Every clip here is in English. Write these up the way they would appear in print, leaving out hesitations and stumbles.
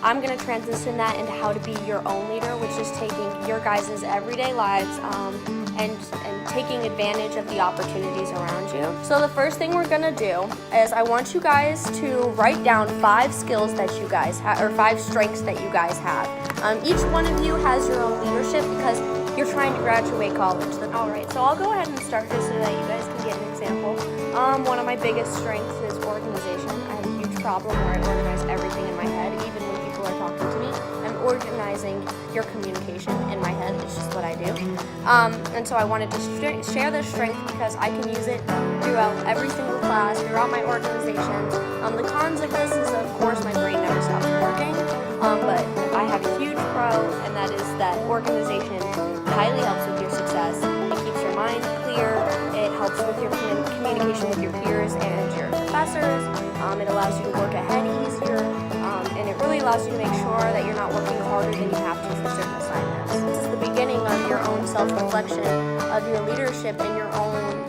I'm going to transition that into how to be your own leader, which is taking your guys' everyday lives and taking advantage of the opportunities around you. So the first thing we're going to do is I want you guys to write down 5 skills that you guys have, or 5 strengths that you guys have. Each one of you has your own leadership because you're trying to graduate college. Alright, so I'll go ahead and start just so that you guys can get an example. One of my biggest strengths is organization. I have a huge problem where I organize everything in my head, even when people are talking to me. I'm organizing your communication in my head. It's just what I do. And so I wanted to share this strength because I can use it throughout every single class, throughout my organizations. The cons of this is, of course, my brain never stops working. But I have a huge pro, and that is that organization highly helps with your success. It keeps your mind clear. It helps with your communication with your peers and your professors. It allows you to work ahead easier, and it really allows you to make sure that you're not working harder than you have to for certain assignments. This is the beginning of your own self-reflection of your leadership and your own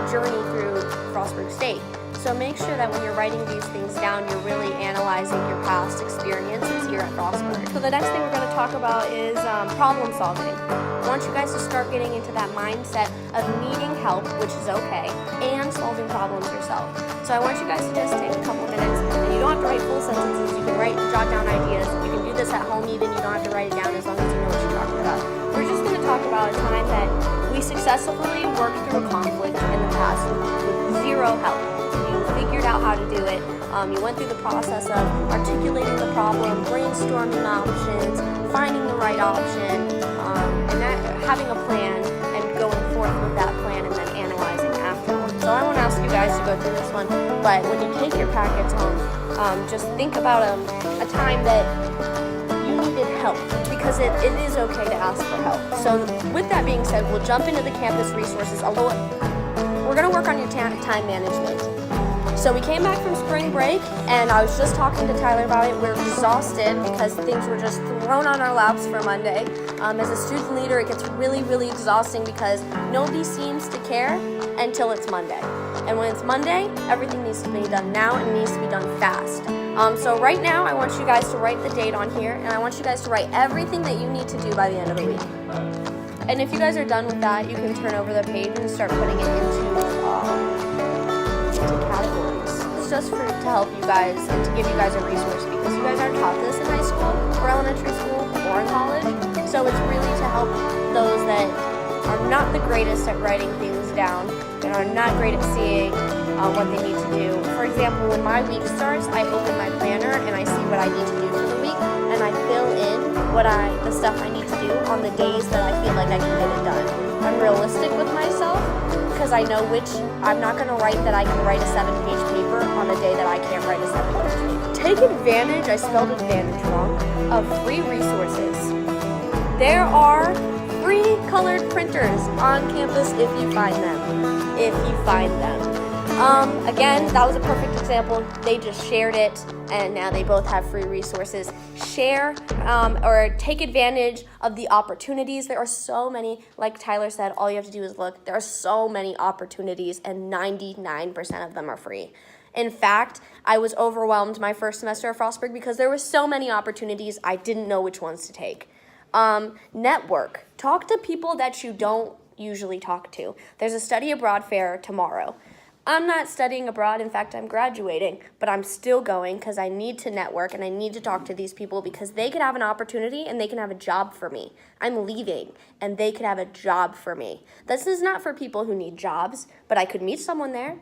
journey through Frostburg State. So make sure that when you're writing these things down, you're really analyzing your past experiences here at Frostburg. So the next thing we're going to talk about is problem solving. I want you guys to start getting into that mindset of needing help, which is okay, and solving problems yourself. So I want you guys to just take a couple minutes, and you don't have to write full sentences. You can jot down ideas. You can do this at home even. You don't have to write it down as long as you know what you're talking about. We're just going to talk about a time that we successfully worked through a conflict in the past with zero help. Figured out how to do it. You went through the process of articulating the problem, brainstorming options, finding the right option, and having a plan and going forth with that plan and then analyzing afterwards. So I won't ask you guys to go through this one, but when you take your packets home, just think about a time that you needed help, because it is okay to ask for help. So with that being said, we'll jump into the campus resources. We're going to work on your time management. So we came back from spring break, and I was just talking to Tyler about it. We're exhausted because things were just thrown on our laps for Monday. As a student leader, it gets really, really exhausting because nobody seems to care until it's Monday. And when it's Monday, everything needs to be done now and needs to be done fast. So right now, I want you guys to write the date on here, and I want you guys to write everything that you need to do by the end of the week. And if you guys are done with that, you can turn over the page and start putting it into categories. It's just to help you guys and to give you guys a resource, because you guys aren't taught this in high school or elementary school or in college. So it's really to help those that are not the greatest at writing things down and are not great at seeing what they need to do. For example, when my week starts, I open my planner and I see what I need to do for the week, and I fill in the stuff I need to do on the days that I feel like I can get it done. I'm realistic with myself, because I know I'm not going to write that I can write a 7-page paper on the day that I can't write a 7-page paper. Take advantage, I spelled advantage wrong, of free resources. There are free colored printers on campus if you find them. Again, that was a perfect example. They just shared it, and now they both have free resources. Share or take advantage of the opportunities. There are so many, like Tyler said, all you have to do is look. There are so many opportunities, and 99% of them are free. In fact, I was overwhelmed my first semester at Frostburg because there were so many opportunities, I didn't know which ones to take. Network. Talk to people that you don't usually talk to. There's a study abroad fair tomorrow. I'm not studying abroad. In fact, I'm graduating, but I'm still going because I need to network and I need to talk to these people because they could have an opportunity and they can have a job for me. I'm leaving and they could have a job for me. This is not for people who need jobs, but I could meet someone there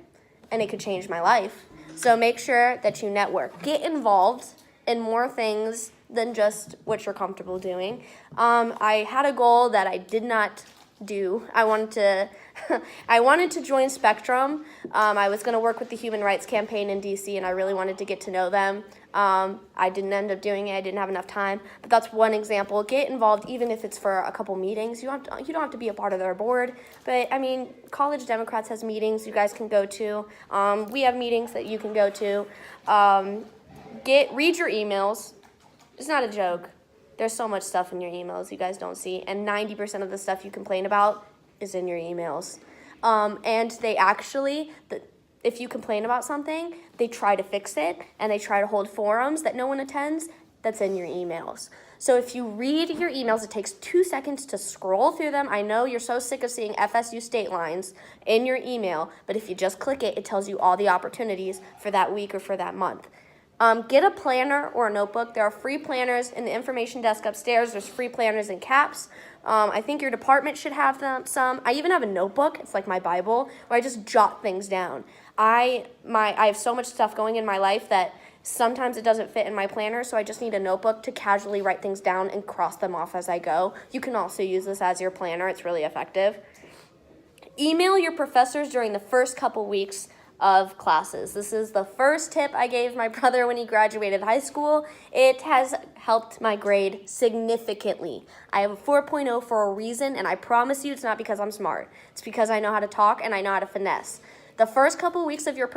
and it could change my life. So make sure that you network. Get involved in more things than just what you're comfortable doing. I had a goal that I did not do. I wanted to join Spectrum. I was going to work with the Human Rights Campaign in DC, and I really wanted to get to know them. I didn't end up doing it. I didn't have enough time, but that's one example. Get involved, even if it's for a couple meetings. You don't have to be a part of their board, but I mean, College Democrats has meetings you guys can go to. We have meetings that you can go to. Read your emails. It's not a joke. There's so much stuff in your emails you guys don't see, and 90% of the stuff you complain about is in your emails. And they actually, if you complain about something, they try to fix it, and they try to hold forums that no one attends. that's in your emails. So if you read your emails, it takes 2 seconds to scroll through them. I know you're so sick of seeing FSU state lines in your email, but if you just click it, it tells you all the opportunities for that week or for that month. Get a planner or a notebook. There are free planners in the information desk upstairs. There's free planners in CAPS. I think your department should have some. I even have a notebook. It's like my Bible where I just jot things down. I have so much stuff going in my life that sometimes it doesn't fit in my planner, so I just need a notebook to casually write things down and cross them off as I go. You can also use this as your planner. It's really effective. Email your professors during the first couple weeks of classes. This is the first tip I gave my brother when he graduated high school. It has helped my grade significantly. I have a 4.0 for a reason, and I promise you it's not because I'm smart. It's because I know how to talk and I know how to finesse. The first couple weeks of your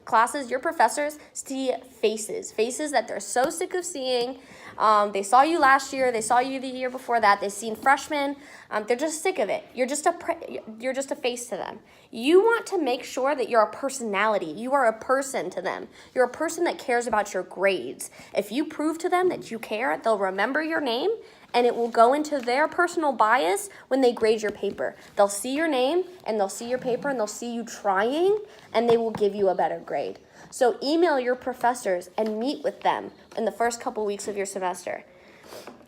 classes, your professors see faces that they're so sick of seeing. They saw you last year. They saw you the year before that. They've seen freshmen. They're just sick of it. You're just a face to them. You want to make sure that you're a personality. You are a person to them. You're a person that cares about your grades. If you prove to them that you care, they'll remember your name, and it will go into their personal bias when they grade your paper. They'll see your name, and they'll see your paper, and they'll see you trying, and they will give you a better grade. So email your professors and meet with them in the first couple weeks of your semester.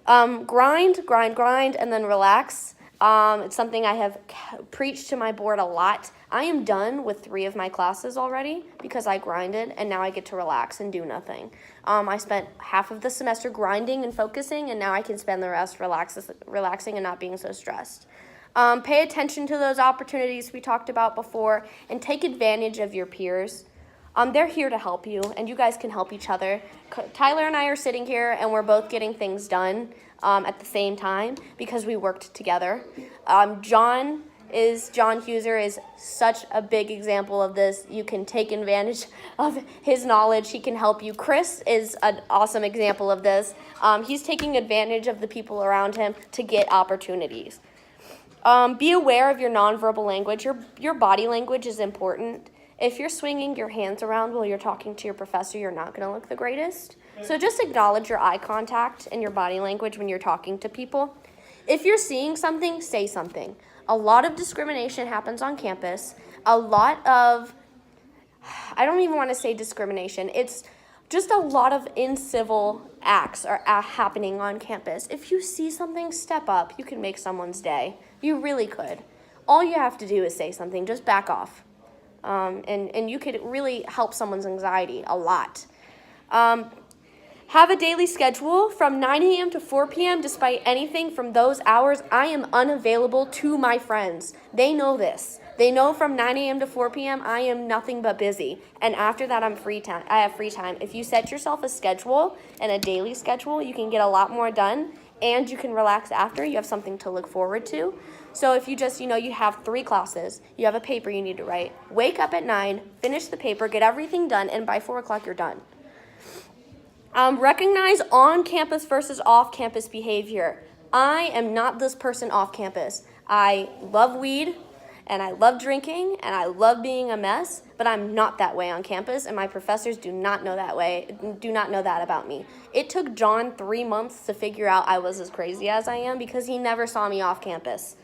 Grind, and then relax. It's something I have preached to my board a lot. I am done with 3 of my classes already because I grinded, and now I get to relax and do nothing. I spent half of the semester grinding and focusing, and now I can spend the rest relaxing and not being so stressed. Pay attention to those opportunities we talked about before, and take advantage of your peers. They're here to help you, and you guys can help each other. Tyler and I are sitting here, and we're both getting things done at the same time because we worked together. John Huser is such a big example of this. You can take advantage of his knowledge. He can help you. Chris is an awesome example of this. He's taking advantage of the people around him to get opportunities. Be aware of your nonverbal language. Your body language is important. If you're swinging your hands around while you're talking to your professor, you're not going to look the greatest. So just acknowledge your eye contact and your body language when you're talking to people. If you're seeing something, say something. A lot of discrimination happens on campus. I don't even want to say discrimination. It's just a lot of incivil acts are happening on campus. If you see something, step up. You can make someone's day. You really could. All you have to do is say something. Just back off. And you could really help someone's anxiety a lot. Have a daily schedule from 9 a.m. to 4 p.m. Despite anything from those hours, I am unavailable to my friends. They know this. They know from 9 a.m. to 4 p.m. I am nothing but busy. And after that, I have free time. If you set yourself a schedule and a daily schedule, you can get a lot more done, and you can relax after. You have something to look forward to. So if you just, you have 3 classes, you have a paper you need to write, wake up at 9, finish the paper, get everything done, and by 4 o'clock, you're done. Recognize on-campus versus off-campus behavior. I am not this person off-campus. I love weed, and I love drinking, and I love being a mess, but I'm not that way on campus, and my professors do not know that about me. It took John 3 months to figure out I was as crazy as I am because he never saw me off campus.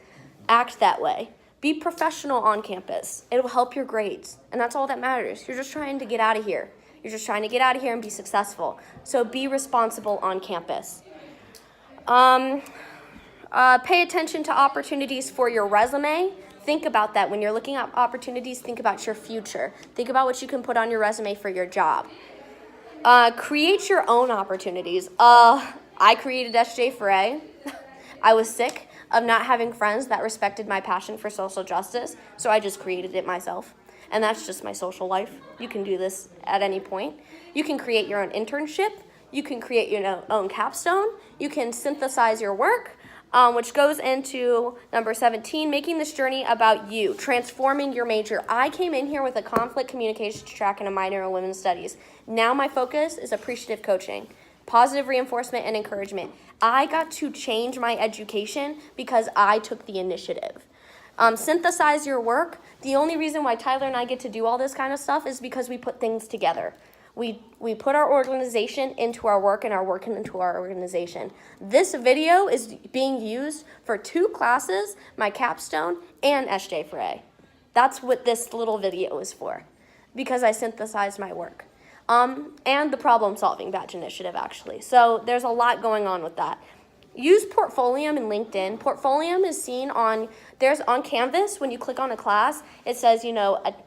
Act that way. Be professional on campus. It will help your grades, and that's all that matters. You're just trying to get out of here. You're just trying to get out of here and be successful. So be responsible on campus. Pay attention to opportunities for your resume. Think about that. When you're looking at opportunities, think about your future. Think about what you can put on your resume for your job. Create your own opportunities. I created SJ for A. I was sick of not having friends that respected my passion for social justice, so I just created it myself. And that's just my social life. You can do this at any point. You can create your own internship. You can create your own capstone. You can synthesize your work, which goes into number 17, making this journey about you, transforming your major. I came in here with a conflict communications track and a minor in women's studies. Now my focus is appreciative coaching, positive reinforcement, and encouragement. I got to change my education because I took the initiative. Synthesize your work. The only reason why Tyler and I get to do all this kind of stuff is because we put things together. We put our organization into our work and our work into our organization. This video is being used for 2 classes, my capstone and SJ for A. That's what this little video is for, because I synthesized my work. And the problem-solving badge initiative, actually. So there's a lot going on with that. Use Portfolium in LinkedIn. Portfolium is seen on Canvas. When you click on a class, it says,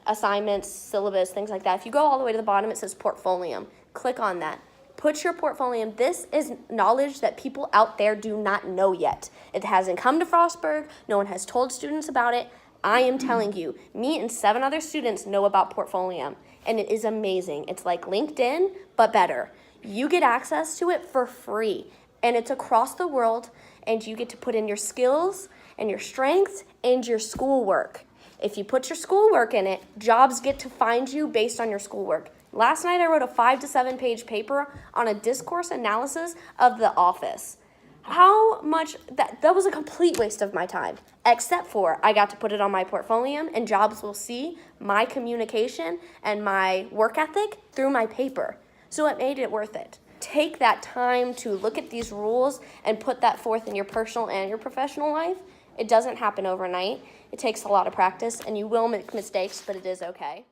assignments, syllabus, things like that. If you go all the way to the bottom, it says Portfolium. Click on that. Put your Portfolium. This is knowledge that people out there do not know yet. It hasn't come to Frostburg. No one has told students about it. I am telling you, me and 7 other students know about Portfolium, and it is amazing. It's like LinkedIn, but better. You get access to it for free. And it's across the world, and you get to put in your skills and your strengths and your schoolwork. If you put your schoolwork in it, jobs get to find you based on your schoolwork. Last night I wrote a 5 to 7 page paper on a discourse analysis of The Office. How much, that was a complete waste of my time, except for I got to put it on my Portfolium, and jobs will see my communication and my work ethic through my paper. So it made it worth it. Take that time to look at these rules and put that forth in your personal and your professional life. It doesn't happen overnight. It takes a lot of practice, and you will make mistakes, but it is okay.